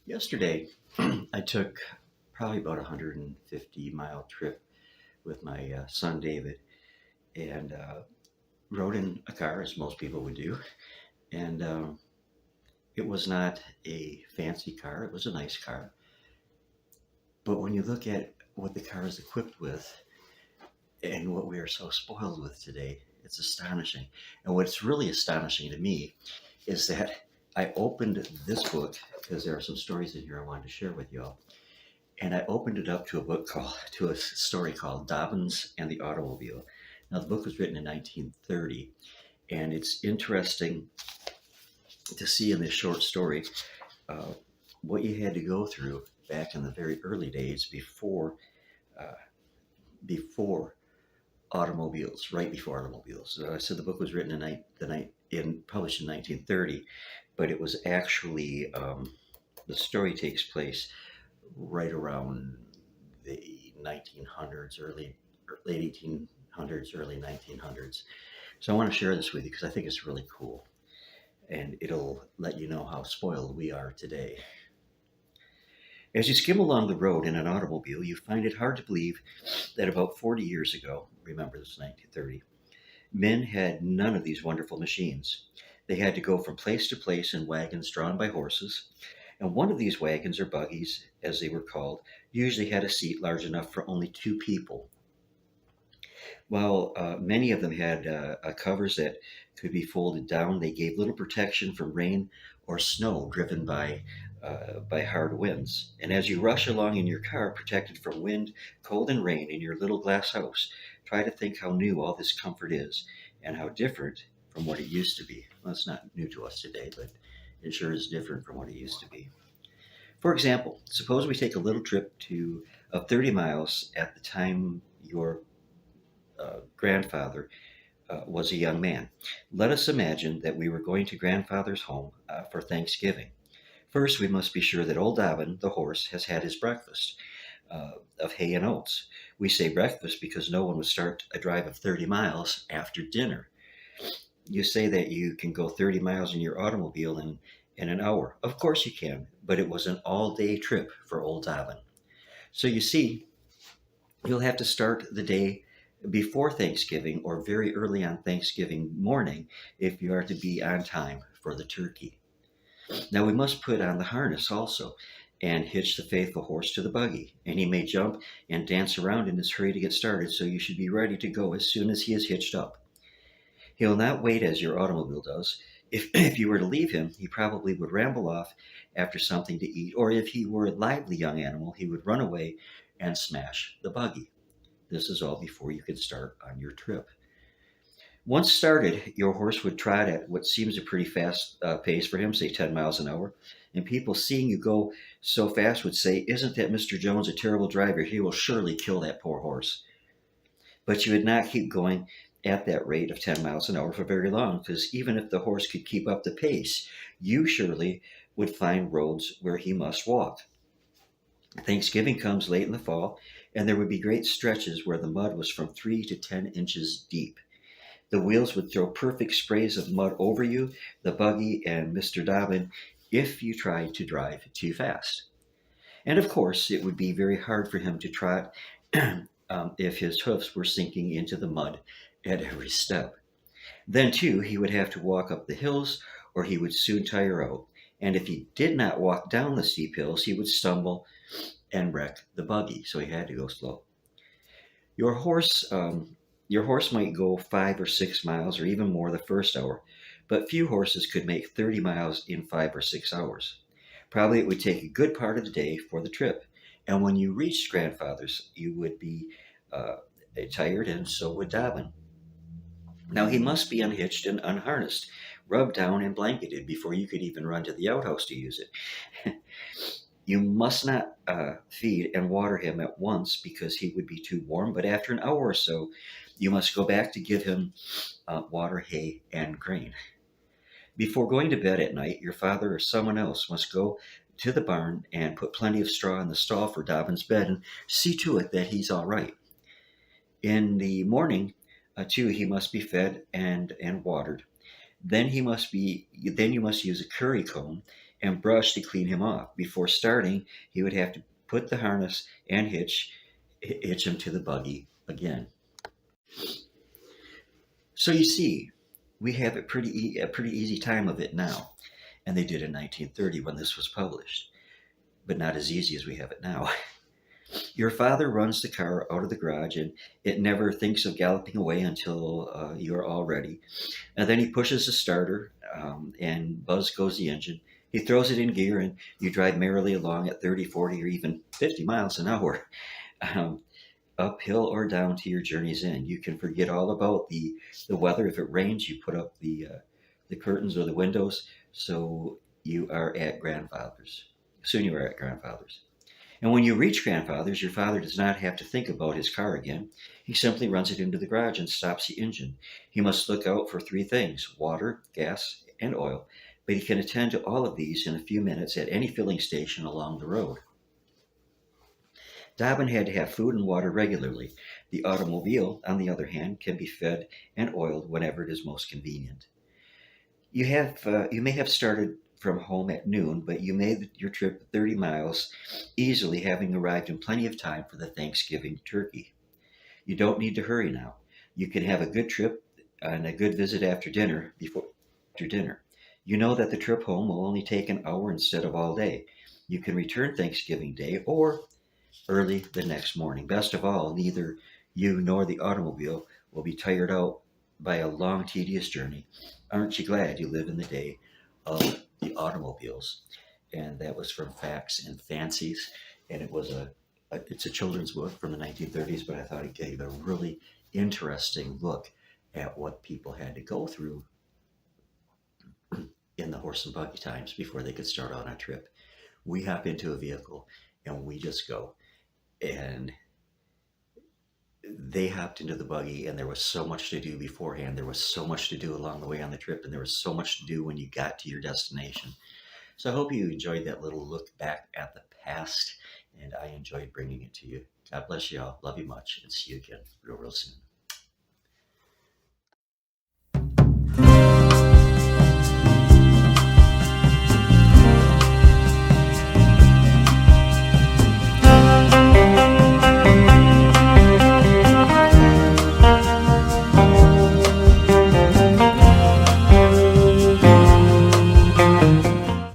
Yesterday, I took probably about a 150-mile trip with my son David, and rode in a car as most people would do. And it was not a fancy car; it was a nice car. But when you look at what the car is equipped with and what we are so spoiled with today, it's astonishing. And what's really astonishing to me is that I opened this book because there are some stories in here I wanted to share with you all. And I opened it up to a story called Dobbins and the Automobile. Now, the book was written in 1930, and it's interesting to see in this short story uh, what you had to go through back in the very early days uh, before automobiles, right before automobiles. I said the book was written published in 1930, but it was actually the story takes place right around the 1900s, late 1800s, early 1900s. So I want to share this with you because I think it's really cool, and it'll let you know how spoiled we are today. As you skim along the road in an automobile, you find it hard to believe that about 40 years ago, remember this is 1930, men had none of these wonderful machines. They had to go from place to place in wagons drawn by horses, and one of these wagons, or buggies as they were called, usually had a seat large enough for only two people. While many of them had covers that could be folded down, they gave little protection from rain or snow driven by hard winds. And as you rush along in your car, protected from wind, cold, and rain in your little glass house, try to think how new all this comfort is and how different from what it used to be. Well, it's not new to us today, but it sure is different from what it used to be. For example, suppose we take a little trip of 30 miles at the time your grandfather was a young man. Let us imagine that we were going to grandfather's home for Thanksgiving. First, we must be sure that old Dobbin, the horse, has had his breakfast of hay and oats. We say breakfast because no one would start a drive of 30 miles after dinner. You say that you can go 30 miles in your automobile in an hour. Of course you can, but it was an all-day trip for old Dobbin. So you see, you'll have to start the day before Thanksgiving or very early on Thanksgiving morning if you are to be on time for the turkey. Now we must put on the harness also and hitch the faithful horse to the buggy. And he may jump and dance around in his hurry to get started, so you should be ready to go as soon as he is hitched up. He will not wait as your automobile does. If you were to leave him, he probably would ramble off after something to eat, or if he were a lively young animal, he would run away and smash the buggy. This is all before you could start on your trip. Once started, your horse would trot at what seems a pretty fast pace for him, say 10 miles an hour. And people seeing you go so fast would say, "Isn't that Mr. Jones a terrible driver? He will surely kill that poor horse." But you would not keep going at that rate of 10 miles an hour for very long, because even if the horse could keep up the pace, you surely would find roads where he must walk. Thanksgiving comes late in the fall, and there would be great stretches where the mud was from 3 to 10 inches deep. The wheels would throw perfect sprays of mud over you, the buggy, and Mr. Dobbin if you tried to drive too fast. And of course, it would be very hard for him to trot if his hoofs were sinking into the mud at every step. Then, too, he would have to walk up the hills or he would soon tire out. And if he did not walk down the steep hills, he would stumble and wreck the buggy, so he had to go slow. Your horse, your horse might go 5 or 6 miles or even more the first hour, but few horses could make 30 miles in 5 or 6 hours. Probably it would take a good part of the day for the trip, and when you reached grandfather's, you would be uh, tired, and so would Dobbin. Now he must be unhitched and unharnessed, rubbed down and blanketed before you could even run to the outhouse to use it. You must not feed and water him at once because he would be too warm, but after an hour or so, you must go back to give him water, hay, and grain. Before going to bed at night, your father or someone else must go to the barn and put plenty of straw in the stall for Dobbin's bed and see to it that he's all right. In the morning, too, he must be fed and watered. Then you must use a curry comb and brush to clean him off. Before starting, he would have to put the harness and hitch him to the buggy again. So you see, we have a pretty easy time of it now, and they did in 1930 when this was published, but not as easy as we have it now. Your father runs the car out of the garage, and it never thinks of galloping away until you're all ready. And then he pushes the starter, and buzz goes the engine. He throws it in gear, and you drive merrily along at 30, 40, or even 50 miles an hour, um, uphill or down to your journey's end. You can forget all about the weather. If it rains, you put up the curtains or the windows, so you are at grandfather's. Soon you are at grandfather's. And when you reach grandfather's, your father does not have to think about his car again. He simply runs it into the garage and stops the engine. He must look out for three things: water, gas, and oil. But he can attend to all of these in a few minutes at any filling station along the road. Dobbin had to have food and water regularly. The automobile, on the other hand, can be fed and oiled whenever it is most convenient. You may have started from home at noon, but you made your trip 30 miles easily, having arrived in plenty of time for the Thanksgiving turkey. You don't need to hurry now. You can have a good trip and a good visit after dinner. You know that the trip home will only take an hour instead of all day. You can return Thanksgiving Day or early the next morning. Best of all, neither you nor the automobile will be tired out by a long, tedious journey. Aren't you glad you live in the day of the automobiles? And that was from Facts and Fancies, and it's a children's book from the 1930s, but I thought it gave a really interesting look at what people had to go through in the horse and buggy times before they could start on a trip. We hop into a vehicle and we just go. And they hopped into the buggy, and there was so much to do beforehand. There was so much to do along the way on the trip, and there was so much to do when you got to your destination. So I hope you enjoyed that little look back at the past, and I enjoyed bringing it to you. God bless you all. Love you much, and see you again real soon.